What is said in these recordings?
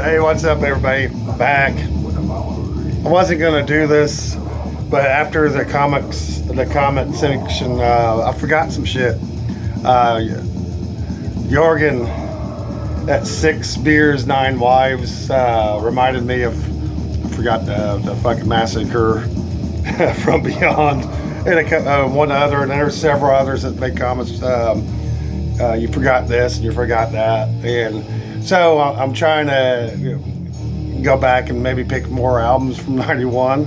Hey, what's up, everybody? Back. I wasn't gonna do this, but after the comment section, I forgot some shit. Jorgen at 6 Beers, 9 Wives reminded me of, I forgot the fucking Massacre from Beyond, and one other, and there's several others that make comments. You forgot this and you forgot that, and so I'm trying to go back and maybe pick more albums from '91.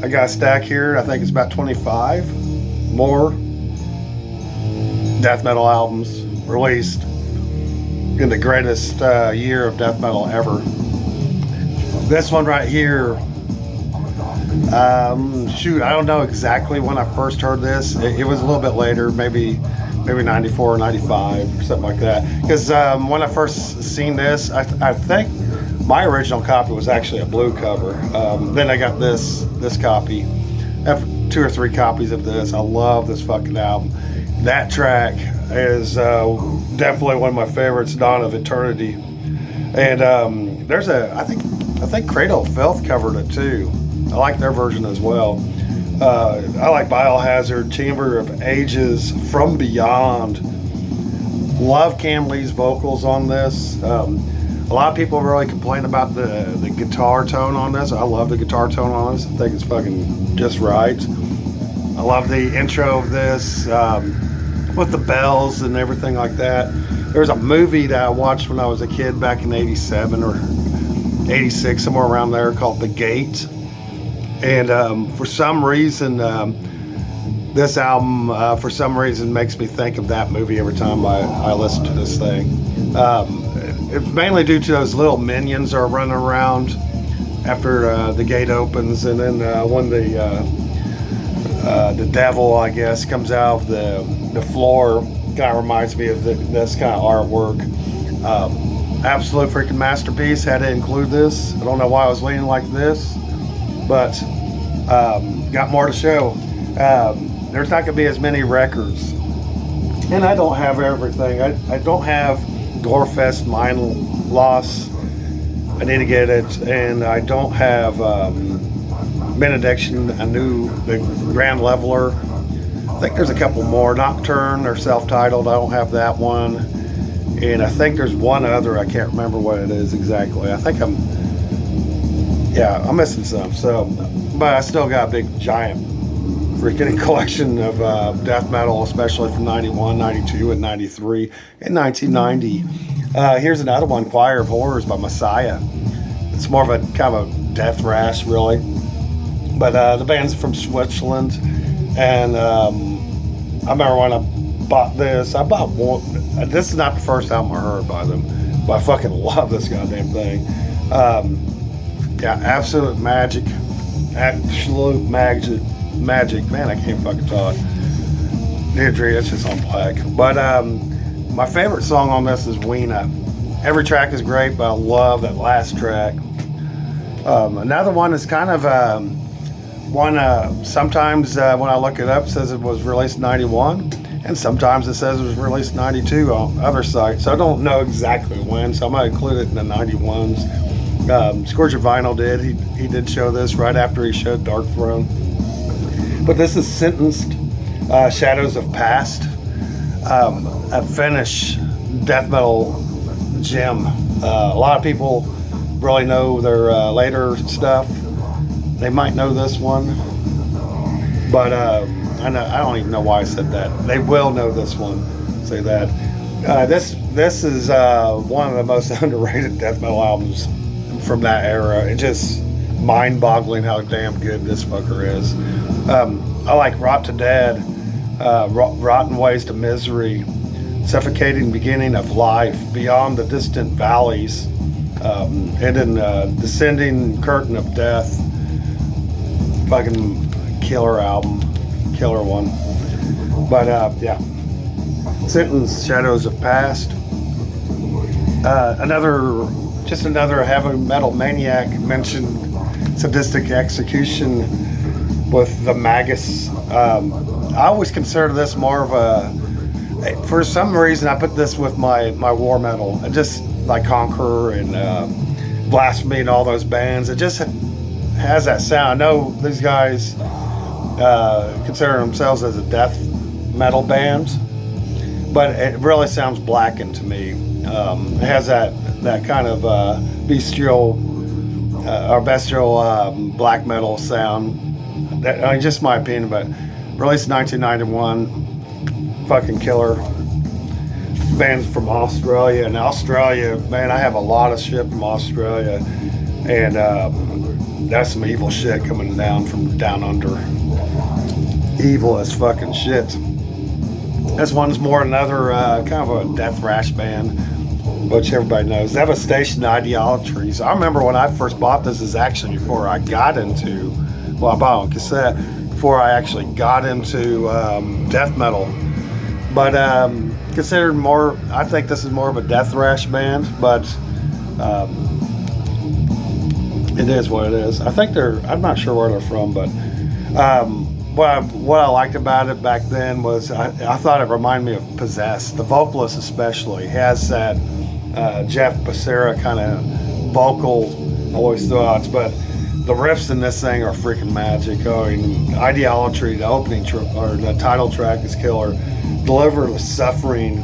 I got a stack here. I think it's about 25 more death metal albums released in the greatest year of death metal ever. This one right here, shoot, I don't know exactly when I first heard this. It was a little bit later, maybe 94 or 95 or something like that, because when I first seen this, I think my original copy was actually a blue cover. Then I got this copy. I have 2 or 3 copies of this. I love this fucking album. That track is definitely one of my favorites, Dawn of Eternity. And there's I think Cradle of Filth covered it too. I like their version as well. I like Biohazard, Chamber of Ages, From Beyond. Love Cam Lee's vocals on this. A lot of people really complain about the guitar tone on this. I love the guitar tone on this. I think it's fucking just right. I love the intro of this with the bells and everything like that. There's a movie that I watched when I was a kid back in 87 or 86, somewhere around there, called The Gate. And for some reason, this album, for some reason, makes me think of that movie every time I listen to this thing. It's mainly due to those little minions are running around after the gate opens, and then when the devil, I guess, comes out of the floor, kind of reminds me of this kind of artwork. Absolute freaking masterpiece. Had to include this. I don't know why I was leaning like this, but got more to show. There's not going to be as many records, and I don't have everything. I don't have Gorefest Mind Loss. I need to get it, and I don't have Benediction, the Grand Leveler. I think there's a couple more. Nocturne or self-titled. I don't have that one, and I think there's one other. I can't remember what it is exactly. I think I'm missing some. So, but I still got a big giant freaking collection of death metal, especially from 91, 92, and 93, and 1990. Here's another one, Choir of Horrors by Messiah. It's more of a kind of a death thrash, really. But the band's from Switzerland, and I remember when I bought this, I bought one. This is not the first album I heard by them, but I fucking love this goddamn thing. Absolute magic. Absolute magic. Man, I can't fucking talk. Deirdre, it's just on black. But my favorite song on this is Weena. Every track is great, but I love that last track. Another one is kind of sometimes when I look it up, it says it was released in 91, and sometimes it says it was released in 92 on other sites. So I don't know exactly when, so I'm going to include it in the 91s. Scourge of Vinyl did. He did show this right after he showed Dark Throne. But this is Sentenced, Shadows of Past, a Finnish death metal gem. A lot of people really know their later stuff. They might know this one, but I don't even know why I said that. They will know this one. Say that. This is one of the most underrated death metal albums from that era. It's just mind-boggling how damn good this fucker is. I like Rot to Dead, Rotten Ways to Misery, Suffocating Beginning of Life, Beyond the Distant Valleys, and then Descending Curtain of Death. Fucking killer album, killer one. But Sentence, Shadows of Past. Another heavy metal maniac mentioned Sadistic Exekution with the Magus. I always consider this more of a, for some reason I put this with my war metal. I just like Conqueror and Blasphemy and all those bands. It just has that sound. I know these guys consider themselves as a death metal band, but it really sounds blackened to me. It has that kind of bestial black metal sound. That, I mean, just my opinion, but released in 1991, fucking killer. Bands from Australia, and Australia, man, I have a lot of shit from Australia, and that's some evil shit coming down from down under. Evil as fucking shit. This one's more another kind of a death thrash band, which everybody knows. Devastation, Idolatry. So I remember when I first bought this, is actually before I got into, well, I bought it on cassette before I actually got into death metal. But considered more, I think this is more of a death thrash band, but it is what it is. I think I'm not sure where they're from, but what I liked about it back then was I thought it reminded me of Possessed. The vocalist especially has that Jeff Becerra kind of vocal always throughout, but the riffs in this thing are freaking magic. I mean, Idolatry, the opening or the title track is killer. Deliver the Suffering,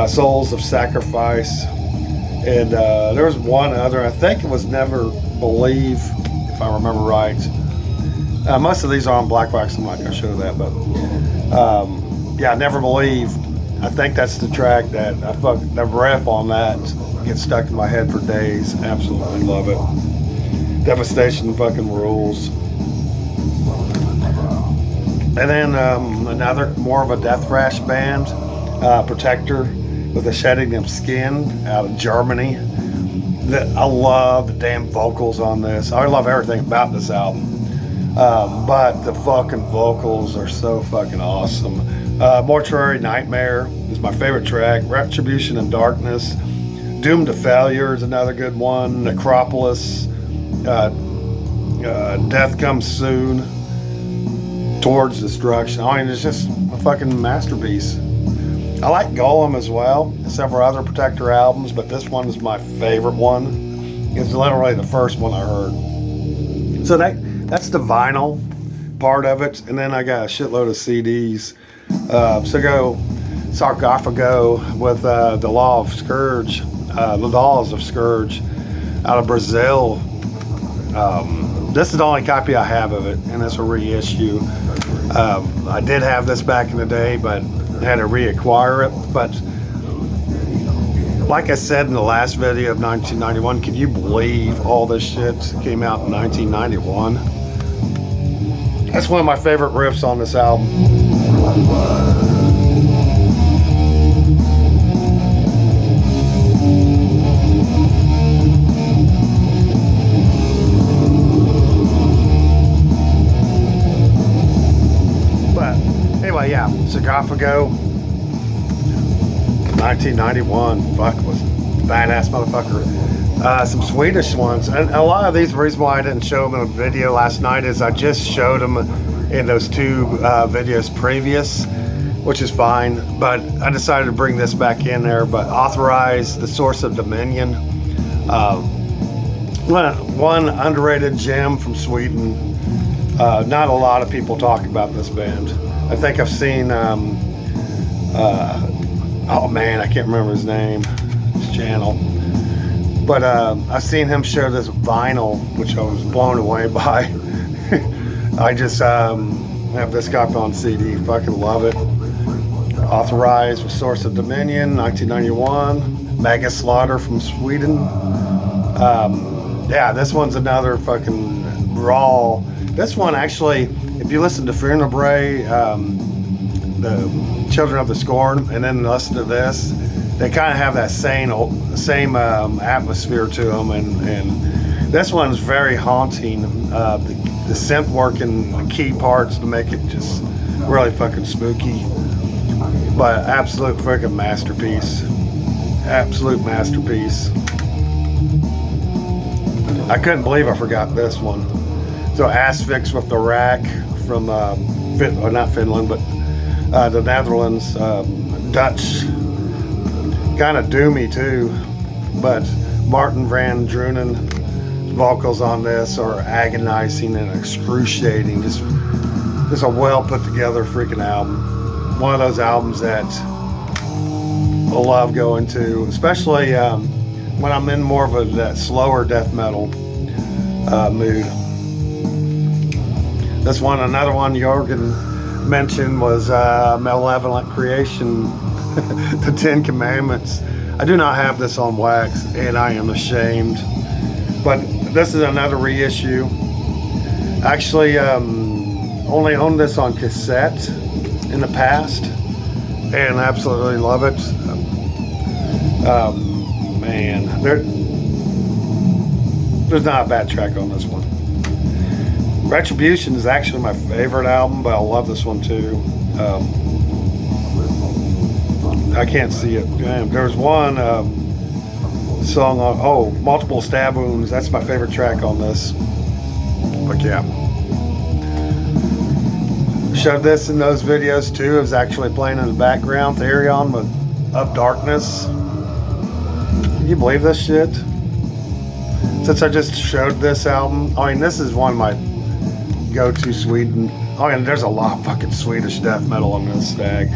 Souls of Sacrifice, and there was one other, I think it was Never Believe, if I remember right. Most of these are on Black Wax, I'm not going to show that, but yeah, Never Believe. I think that's the track that the riff on that gets stuck in my head for days. Absolutely love it. Devastation fucking rules. And then another more of a death thrash band, Protector, with the Shedding of Skin out of Germany. I love the damn vocals on this. I love everything about this album. But the fucking vocals are so fucking awesome. Mortuary Nightmare is my favorite track. Retribution and Darkness. Doomed to Failure is another good one. Necropolis. Death Comes Soon. Towards Destruction. I mean, it's just a fucking masterpiece. I like Golem as well, and several other Protector albums, but this one is my favorite one. It's literally the first one I heard. So that's the vinyl part of it, and then I got a shitload of CDs. So go Sarcophago with the Laws of Scourge out of Brazil. This is the only copy I have of it, and it's a reissue. I did have this back in the day, but I had to reacquire it. But like I said in the last video of 1991, can you believe all this shit came out in 1991? That's one of my favorite riffs on this album. Anyway, yeah, Sarcophago, 1991. Fuck, was a badass motherfucker. Some Swedish ones, and a lot of these, the reason why I didn't show them in a video last night is I just showed them in those two videos previous, which is fine, but I decided to bring this back in there. But Authorize, The Source of Dominion, one underrated gem from Sweden. Not a lot of people talk about this band. I think I've seen, oh man, I can't remember his name, his channel. But I've seen him share this vinyl, which I was blown away by. I just have this copy on CD, fucking love it. Authorized with Source of Dominion, 1991. Mega Slaughter from Sweden. Yeah, this one's another fucking raw. This one actually, if you listen to Funebre, the Children of the Scorn, and then listen to this, they kind of have that same atmosphere to them, and this one's very haunting. The synth work in the key parts to make it just really fucking spooky, but absolute freaking masterpiece. Absolute masterpiece. I couldn't believe I forgot this one. So Asphyx with the Rack from not Finland, but the Netherlands, Dutch, kind of doomy too, but Martin Van Drunen vocals on this are agonizing and excruciating. Just a well put together freaking album. One of those albums that I love going to, especially when I'm in more of that slower death metal mood. This one, another one Jorgen mentioned was Malevolent Creation, the 10 Commandments. I do not have this on wax, and I am ashamed. But this is another reissue. Actually, only owned this on cassette in the past, and absolutely love it. Man, there's not a bad track on this one. Retribution is actually my favorite album, but I love this one too. I can't see it. Damn, there's one song on, Multiple Stab Wounds. That's my favorite track on this. But yeah. Showed this in those videos too. It was actually playing in the background. Therion with Of Darkness. Can you believe this shit? Since I just showed this album, I mean, this is one of my go-to Sweden. Oh, and there's a lot of fucking Swedish death metal on this stag.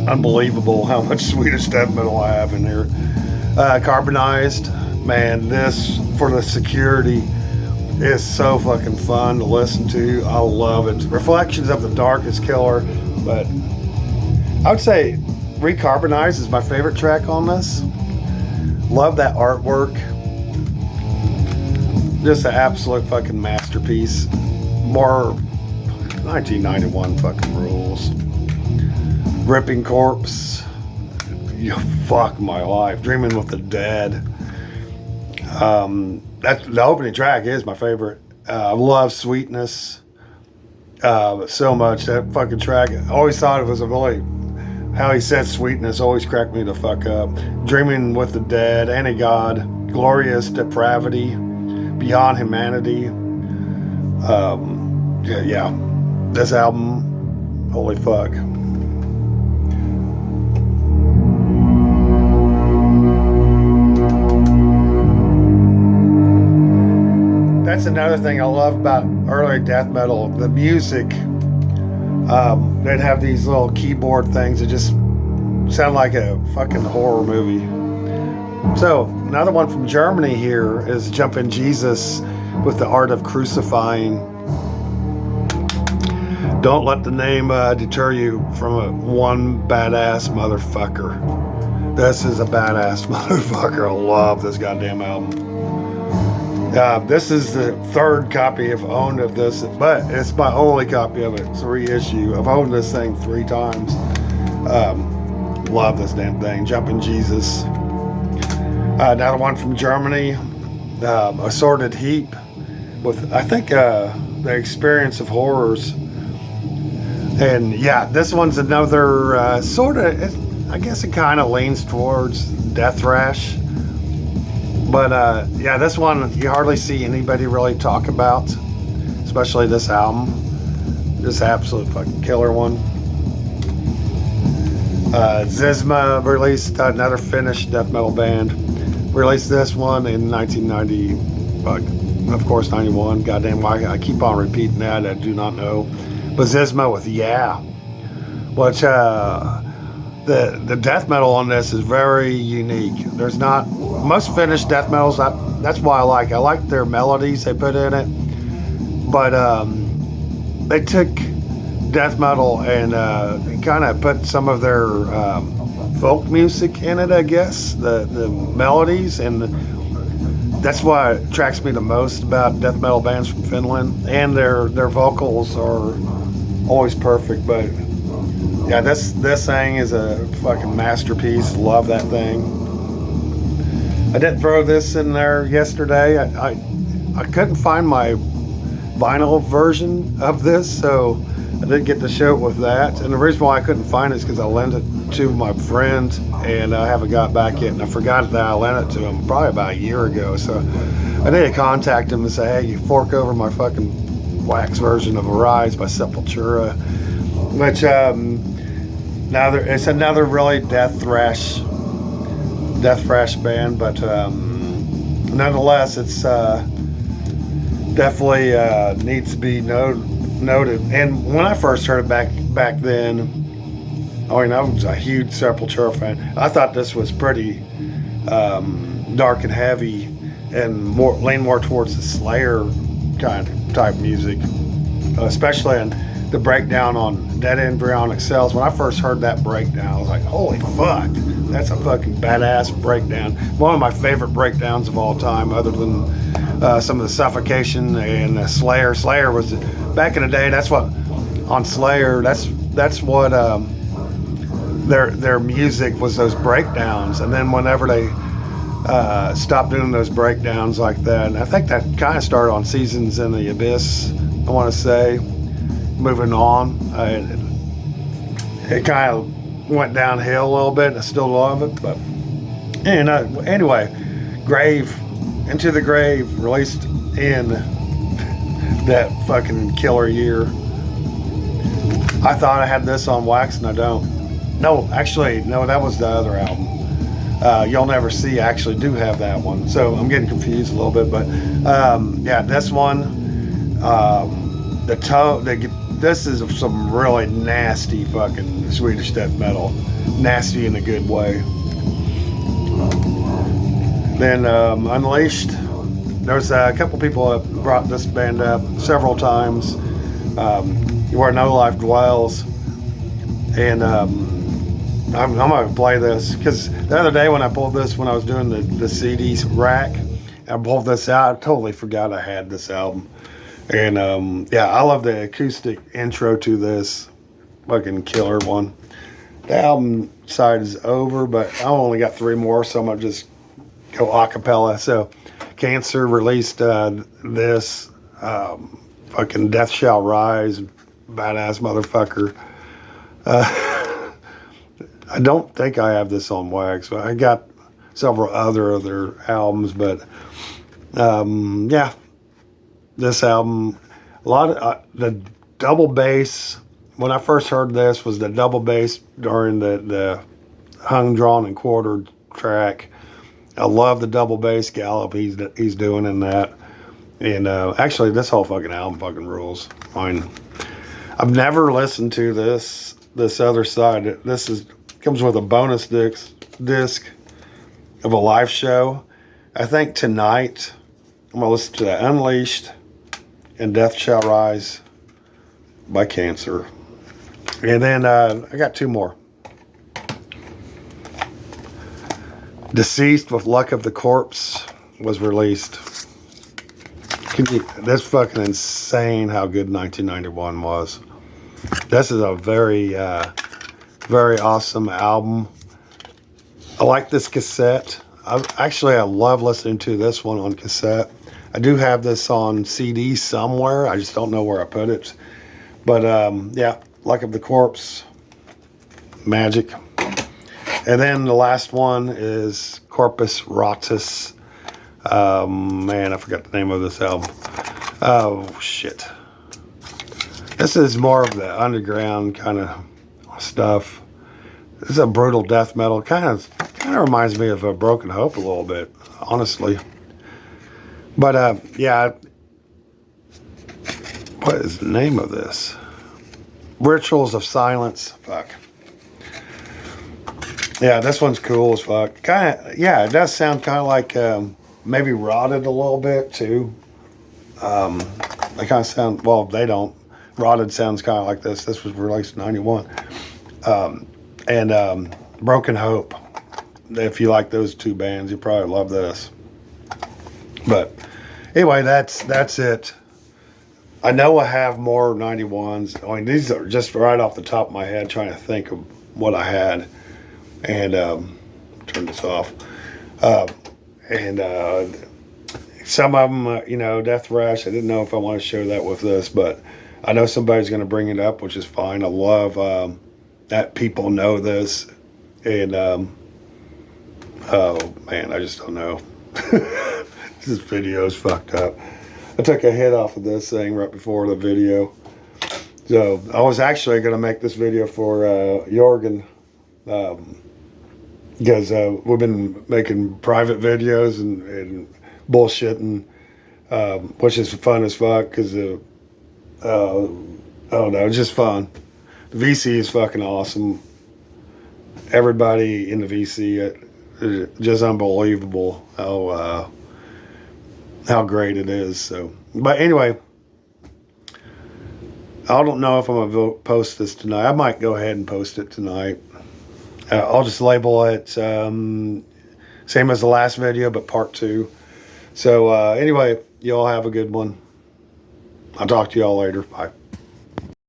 Unbelievable how much Swedish death metal I have in here. Carbonized, man, this for the security is so fucking fun to listen to. I love it. Reflections of the Dark is killer, but I would say Recarbonized is my favorite track on this. Love that artwork. Just an absolute fucking masterpiece. More 1991 fucking rules. Ripping Corpse. You fuck my life. Dreaming with the Dead. That's the opening track is my favorite. I love Sweetness so much. That fucking track. I always thought it was a really, how he said Sweetness always cracked me the fuck up. Dreaming with the Dead, Anti-God, Glorious Depravity, Beyond Humanity. Yeah, this album, holy fuck. That's another thing I love about early death metal. The music, they'd have these little keyboard things that just sound like a fucking horror movie. So, another one from Germany here is Jumpin' Jesus with the Art of Crucifying. Don't let the name deter you from one badass motherfucker. This is a badass motherfucker. I love this goddamn album. This is the third copy I've owned of this, but it's my only copy of it. It's a reissue. I've owned this thing 3 times. Love this damn thing. Jumpin' Jesus. Another one from Germany, Assorted Heap, with I think the Experience of Horrors. And yeah, this one's another sort of, I guess it kind of leans towards Death Thrash. But yeah, this one you hardly see anybody really talk about, especially this album. This absolute fucking killer one. Xysma released, another Finnish death metal band, released this one in 1990, of course 91. Goddamn, why I keep on repeating that, I do not know. But Xysma with Yeah, which the death metal on this is very unique. There's not most Finnish death metals. That's why I like their melodies they put in it. But they took death metal and kind of put some of their folk music in it, I guess, the melodies, and that's why it attracts me the most about death metal bands from Finland. And their vocals are always perfect. But yeah, this thing is a fucking masterpiece. Love that thing. I didn't throw this in there yesterday. I couldn't find my vinyl version of this, so I didn't get to show it with that. And the reason why I couldn't find it is because I lent it to my friend and I haven't got back yet. And I forgot that I lent it to him probably about a year ago. So I need to contact him and say, hey, you fork over my fucking wax version of Arise by Sepultura. Which, it's another really death thrash death thrash band, but nonetheless, it's definitely needs to be noted. And when I first heard it back then, I mean, I was a huge Sepultura fan. I thought this was pretty dark and heavy, and lean more towards the Slayer kind of type music, especially in the breakdown on Dead Embryonic Cells. When I first heard that breakdown, I was like, holy fuck, that's a fucking badass breakdown. One of my favorite breakdowns of all time, other than some of the Suffocation and Slayer. Slayer was, back in the day, that's what, on Slayer, that's what their music was, those breakdowns. And then whenever they stopped doing those breakdowns like that, and I think that kind of started on Seasons in the Abyss, I want to say. Moving on, it kind of went downhill a little bit, and I still love it. But anyway, Grave, Into the Grave, released in that fucking killer year. I thought I had this on wax, and I don't. No, actually, no, that was the other album. You'll Never See, I actually do have that one, so I'm getting confused a little bit. But yeah, this one, this is some really nasty fucking Swedish death metal. Nasty in a good way. Then Unleashed. There's a couple people that brought this band up several times. Where No Life Dwells. And I'm going to play this, because the other day when I pulled this, when I was doing the CDs rack, I pulled this out. I totally forgot I had this album. And yeah, I love the acoustic intro to this. Fucking killer one. The album side is over, but I only got 3 more, so I'm going to just go a cappella. So Cancer released this. Fucking Death Shall Rise. Badass motherfucker. I don't think I have this on wax. I got several other albums, but yeah. This album, a lot of the double bass. When I first heard this, was the double bass during the hung, drawn, and quartered track. I love the double bass gallop he's doing in that. And actually, this whole fucking album fucking rules. I mean, I've never listened to this other side. This comes with a bonus disc of a live show. I think tonight I'm gonna listen to that Unleashed and Death Shall Rise by Cancer. And then I got 2 more. Deceased with Luck of the Corpse was released. That's fucking insane how good 1991 was. This is a very, very awesome album. I like this cassette. I love listening to this one on cassette. I do have this on CD somewhere. I just don't know where I put it. But yeah, Luck of the Corpse, magic. And then the last one is Corpus Ratus. Man, I forgot the name of this album. Oh, shit. This is more of the underground kind of stuff. This is a brutal death metal. Kind of reminds me of a Broken Hope a little bit, honestly. But yeah, what is the name of this? Rituals of Silence. Fuck. Yeah, this one's cool as fuck. Kind of, yeah, it does sound kind of like maybe Rotted a little bit too. They kind of sound, well, they don't. Rotted sounds kind of like this. This was released in 91. And Broken Hope. If you like those 2 bands, you probably love this. But anyway, that's it. I know I have more 91s. I mean, these are just right off the top of my head, trying to think of what I had. And turn this off. And some of them, you know, Death Thrash, I didn't know if I want to share that with this, but I know somebody's going to bring it up, which is fine. I love that people know this. And, oh, man, I just don't know. This video is fucked up. I took a hit off of this thing right before the video. So I was actually going to make this video for Jorgen. because we've been making private videos and bullshitting, which is fun as fuck. Because I don't know, it's just fun. The VC is fucking awesome. Everybody in the VC, just unbelievable how great it is. So, but anyway, I don't know if I'm gonna post this tonight. I might go ahead and post it tonight. I'll just label it same as the last video, but part 2. So anyway, y'all have a good one. I'll talk to y'all later. Bye.